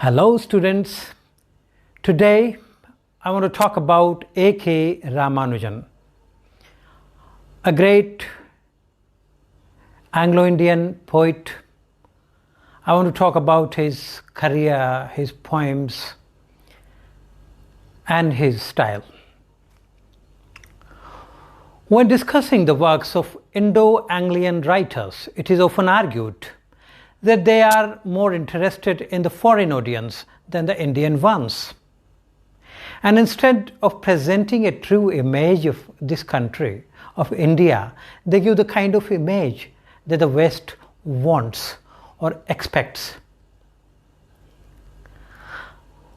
Hello students, today I want to talk about A.K. Ramanujan, a great Anglo-Indian poet. I want to talk about his career, his poems and his style. When discussing the works of Indo-Anglian writers, it is often argued that they are more interested in the foreign audience than the Indian ones. And instead of presenting a true image of this country, of India, they give the kind of image that the West wants or expects.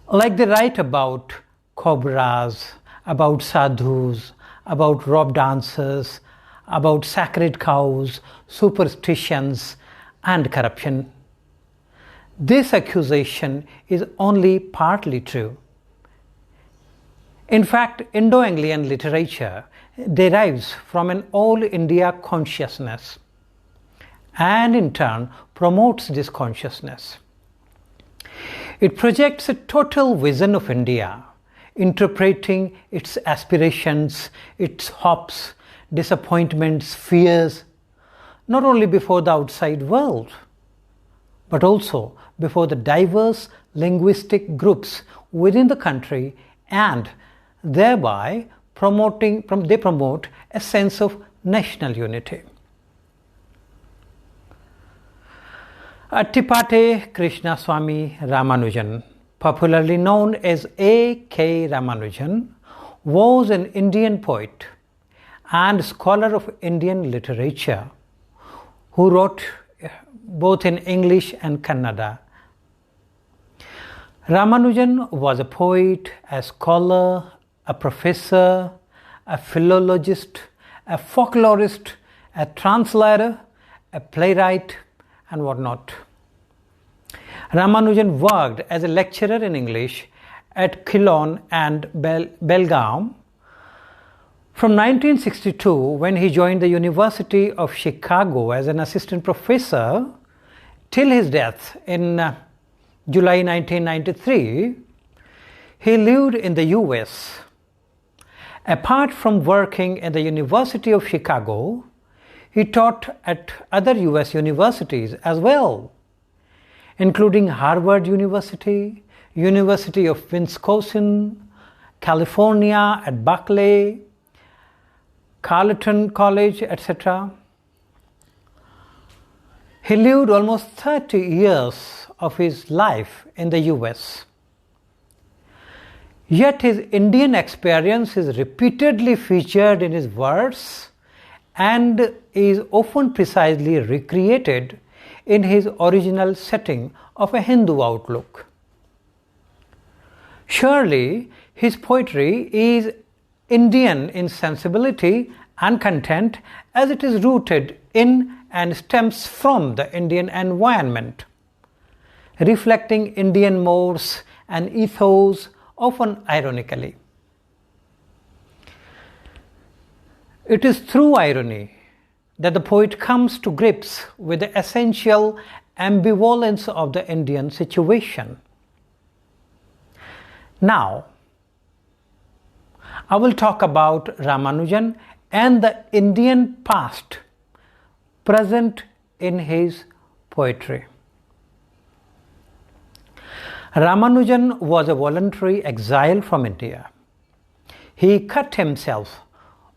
Like they write about cobras, about sadhus, about rope dancers, about sacred cows, superstitions, and corruption. This accusation is only partly true. In fact, Indo-Anglian literature derives from an all-India consciousness and in turn promotes this consciousness. It projects a total vision of India, interpreting its aspirations, its hopes, disappointments, fears, not only before the outside world, but also before the diverse linguistic groups within the country, and thereby they promote a sense of national unity. Attipate Krishnaswamy Ramanujan, popularly known as A.K. Ramanujan, was an Indian poet and scholar of Indian literature who wrote both in English and Kannada. Ramanujan was a poet, a scholar, a professor, a philologist, a folklorist, a translator, a playwright, and whatnot. Ramanujan worked as a lecturer in English at Ceylon and Belgaum from 1962, when he joined the University of Chicago as an assistant professor, till his death in July 1993, he lived in the US. Apart from working at the University of Chicago, he taught at other US universities as well, including Harvard University, University of Wisconsin, California at Berkeley, Carleton College, etc. He lived almost 30 years of his life in the US. Yet his Indian experience is repeatedly featured in his verse and is often precisely recreated in his original setting of a Hindu outlook. Surely his poetry is Indian in sensibility and content, as it is rooted in and stems from the Indian environment, reflecting Indian mores and ethos, often ironically. It is through irony that the poet comes to grips with the essential ambivalence of the Indian situation. Now, I will talk about Ramanujan and the Indian past present in his poetry. Ramanujan was a voluntary exile from India. He cut himself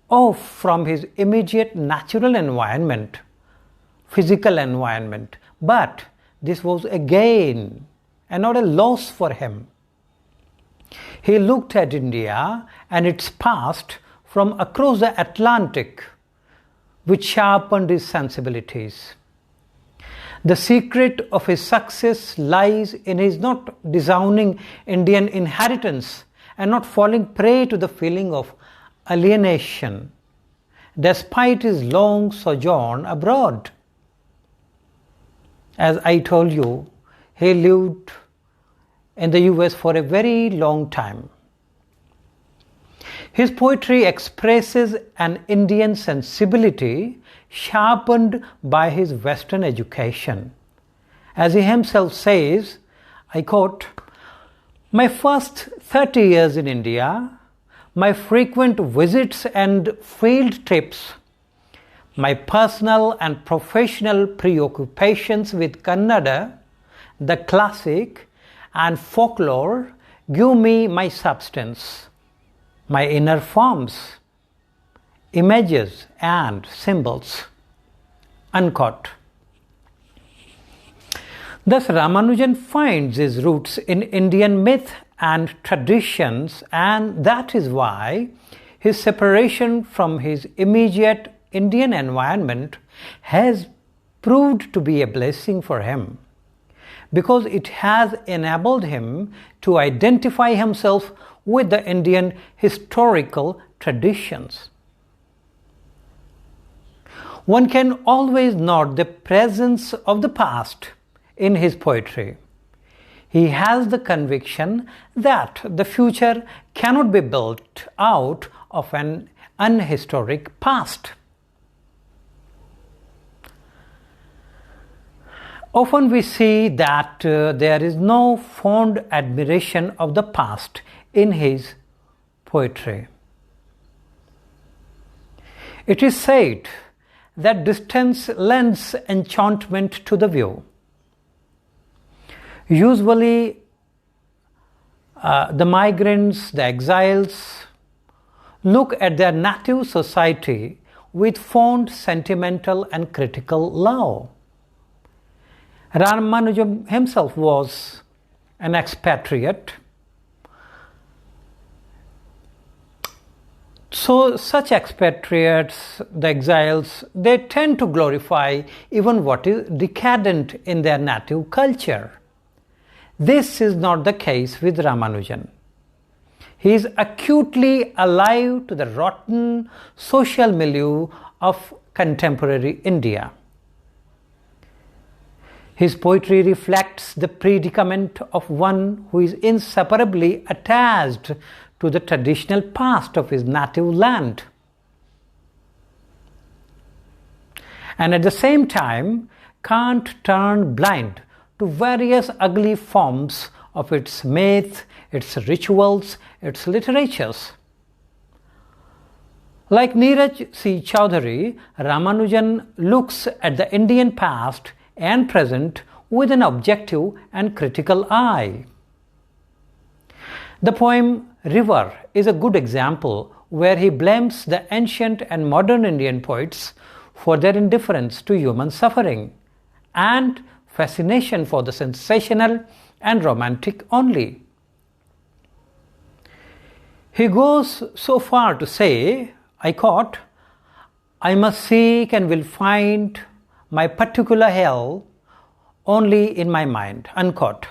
off from his immediate natural environment, physical environment, but this was a gain and not a loss for him. He looked at India and its past from across the Atlantic, which sharpened his sensibilities. The secret of his success lies in his not disowning Indian inheritance and not falling prey to the feeling of alienation, despite his long sojourn abroad. As I told you, he lived in the US for a very long time. His poetry expresses an Indian sensibility sharpened by his Western education. As he himself says, I quote, "My first 30 years in India, my frequent visits and field trips, my personal and professional preoccupations with Kannada, the classic and folklore give me my substance, my inner forms, images and symbols." Unquote. Thus, Ramanujan finds his roots in Indian myth and traditions, and that is why his separation from his immediate Indian environment has proved to be a blessing for him, because it has enabled him to identify himself with the Indian historical traditions. One can always note the presence of the past in his poetry. He has the conviction that the future cannot be built out of an unhistoric past. Often we see that there is no fond admiration of the past in his poetry. It is said that distance lends enchantment to the view. Usually, the migrants, the exiles, look at their native society with fond, sentimental and critical love. Ramanujan himself was an expatriate. So such expatriates, the exiles, they tend to glorify even what is decadent in their native culture. This is not the case with Ramanujan. He is acutely alive to the rotten social milieu of contemporary India. His poetry reflects the predicament of one who is inseparably attached to the traditional past of his native land, and at the same time can't turn blind to various ugly forms of its myth, its rituals, its literatures. Like Neeraj C. Chaudhary, Ramanujan looks at the Indian past and present with an objective and critical eye. The poem River is a good example where he blames the ancient and modern Indian poets for their indifference to human suffering and fascination for the sensational and romantic only. He goes so far to say, I quote, "I must seek and will find my particular hell only in my mind," unquote.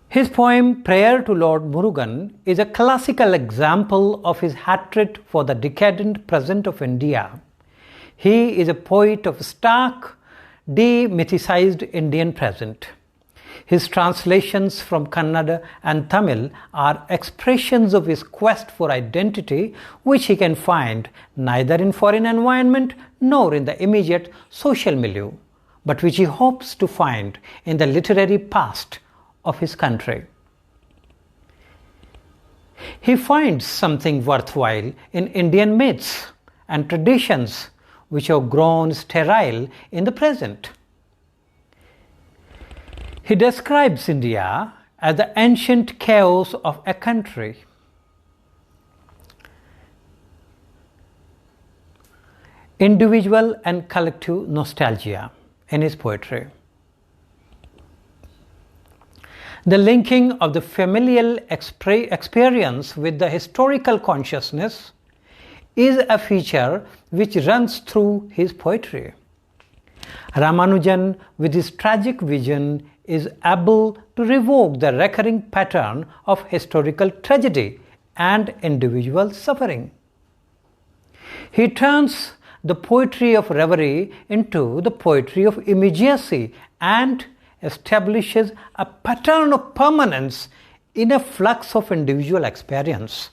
His poem Prayer to Lord Murugan is a classical example of his hatred for the decadent present of India. He is a poet of stark, demythicized Indian present. His translations from Kannada and Tamil are expressions of his quest for identity, which he can find neither in foreign environment nor in the immediate social milieu, but which he hopes to find in the literary past of his country. He finds something worthwhile in Indian myths and traditions which have grown sterile in the present. He describes India as the ancient chaos of a country. Individual and collective nostalgia in his poetry. The linking of the familial experience with the historical consciousness is a feature which runs through his poetry. Ramanujan, with his tragic vision, is able to revoke the recurring pattern of historical tragedy and individual suffering. He turns the poetry of reverie into the poetry of immediacy and establishes a pattern of permanence in a flux of individual experience.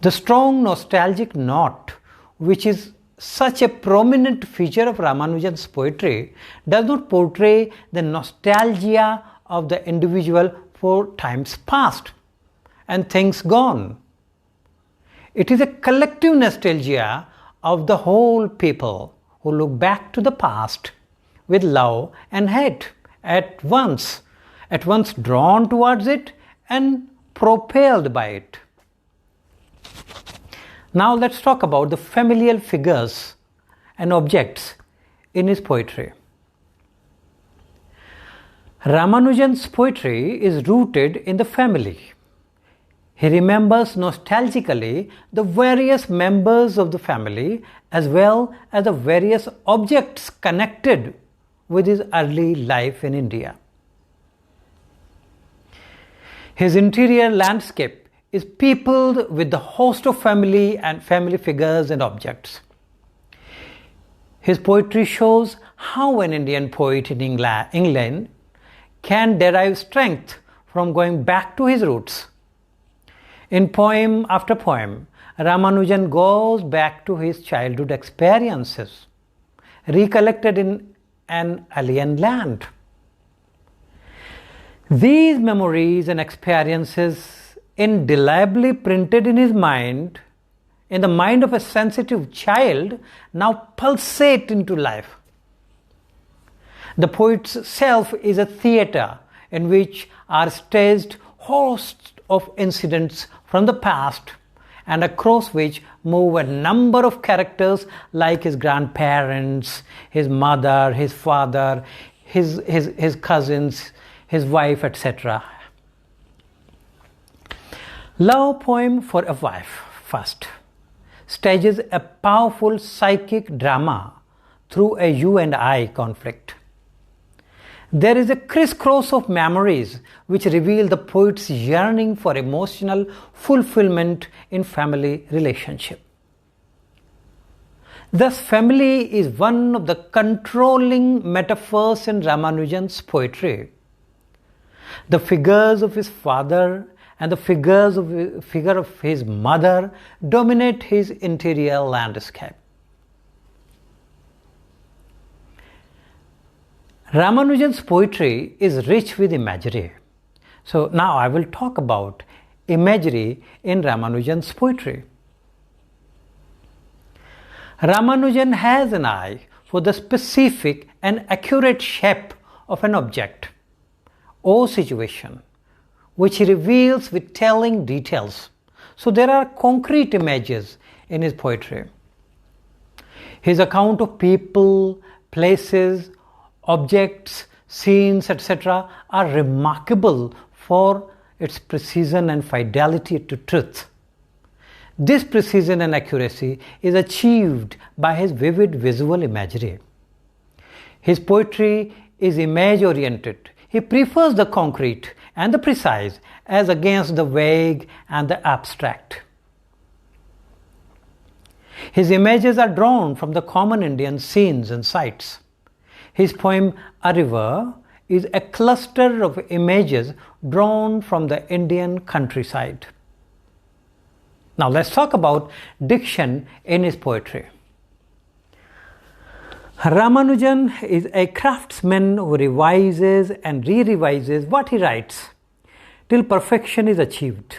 The strong nostalgic note which is such a prominent feature of Ramanujan's poetry does not portray the nostalgia of the individual for times past and things gone. It is a collective nostalgia of the whole people who look back to the past with love and hate at once drawn towards it and propelled by it. Now let's talk about the familial figures and objects in his poetry. Ramanujan's poetry is rooted in the family. He remembers nostalgically the various members of the family as well as the various objects connected with his early life in India. His interior landscape is peopled with the host of family and family figures and objects. His poetry shows how an Indian poet in England can derive strength from going back to his roots. In poem after poem, Ramanujan goes back to his childhood experiences, recollected in an alien land. These memories and experiences, indelibly printed in his mind, in the mind of a sensitive child, now pulsate into life. The poet's self is a theatre in which are staged hosts of incidents from the past and across which move a number of characters like his grandparents, his mother, his father, his cousins, his wife, etc. Love poem for a wife first stages a powerful psychic drama through a you and I conflict. There is a crisscross of memories which reveal the poet's yearning for emotional fulfillment in family relationship. Thus, family is one of the controlling metaphors in Ramanujan's poetry. The figures of his father and the figure of his mother dominate his interior landscape. Ramanujan's poetry is rich with imagery. So now I will talk about imagery in Ramanujan's poetry. Ramanujan has an eye for the specific and accurate shape of an object or situation, which he reveals with telling details. So there are concrete images in his poetry. His account of people, places, objects, scenes, etc. are remarkable for its precision and fidelity to truth. This precision and accuracy is achieved by his vivid visual imagery. His poetry is image-oriented. He prefers the concrete and the precise as against the vague and the abstract. His images are drawn from the common Indian scenes and sights. His poem A River is a cluster of images drawn from the Indian countryside. Now let's talk about diction in his poetry. Ramanujan is a craftsman who revises and re-revises what he writes till perfection is achieved.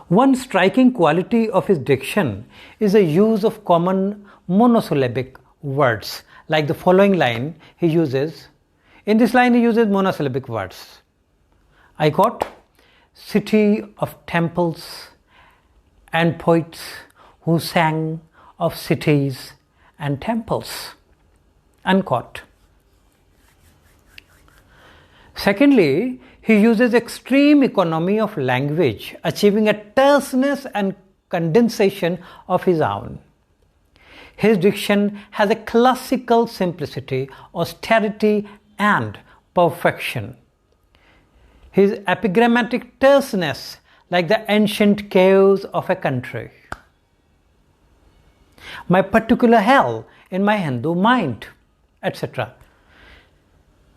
One striking quality of his diction is the use of common monosyllabic words, like the following line he uses. In this line he uses monosyllabic words. I quote, "City of temples and poets who sang of cities and temples," unquote. Secondly, he uses extreme economy of language, achieving a terseness and condensation of his own. His diction has a classical simplicity, austerity, and perfection. His epigrammatic terseness, like the ancient caves of a country. My particular hell in my Hindu mind, etc.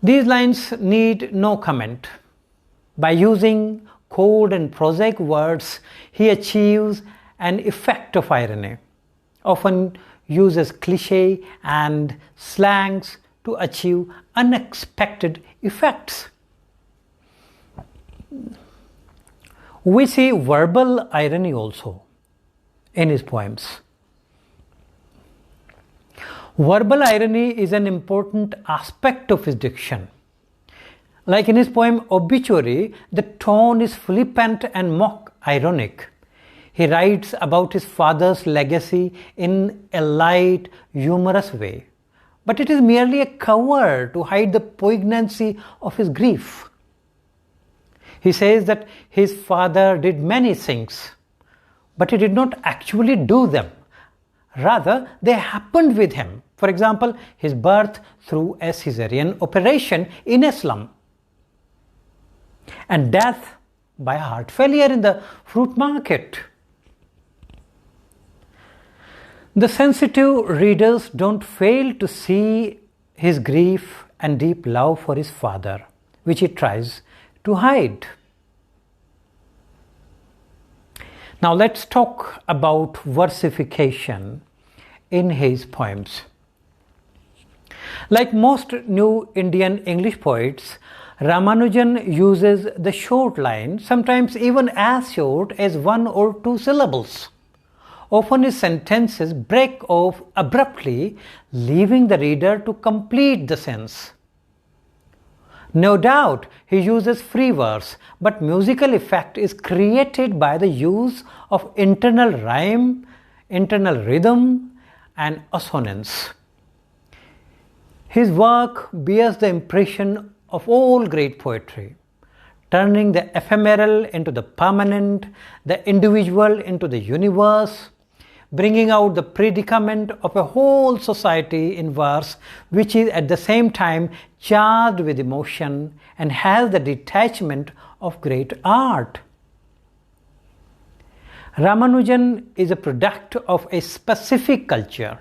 These lines need no comment. By using cold and prosaic words, he achieves an effect of irony. often uses cliché and slangs to achieve unexpected effects. We see verbal irony also in his poems. Verbal irony is an important aspect of his diction. Like in his poem Obituary, the tone is flippant and mock-ironic. He writes about his father's legacy in a light, humorous way, but it is merely a cover to hide the poignancy of his grief. He says that his father did many things, but he did not actually do them. Rather, they happened with him. For example, his birth through a cesarean operation in a slum, and death by heart failure in the fruit market. The sensitive readers don't fail to see his grief and deep love for his father, which he tries to hide. Now let's talk about versification in his poems. Like most new Indian English poets, Ramanujan uses the short line, sometimes even as short as 1 or 2 syllables. Often his sentences break off abruptly, leaving the reader to complete the sentence. No doubt he uses free verse, but musical effect is created by the use of internal rhyme, internal rhythm, and assonance. His work bears the impression of all great poetry, turning the ephemeral into the permanent, the individual into the universe, bringing out the predicament of a whole society in verse, which is at the same time charged with emotion and has the detachment of great art. Ramanujan is a product of a specific culture,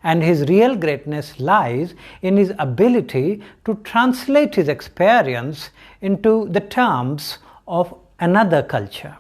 and his real greatness lies in his ability to translate his experience into the terms of another culture.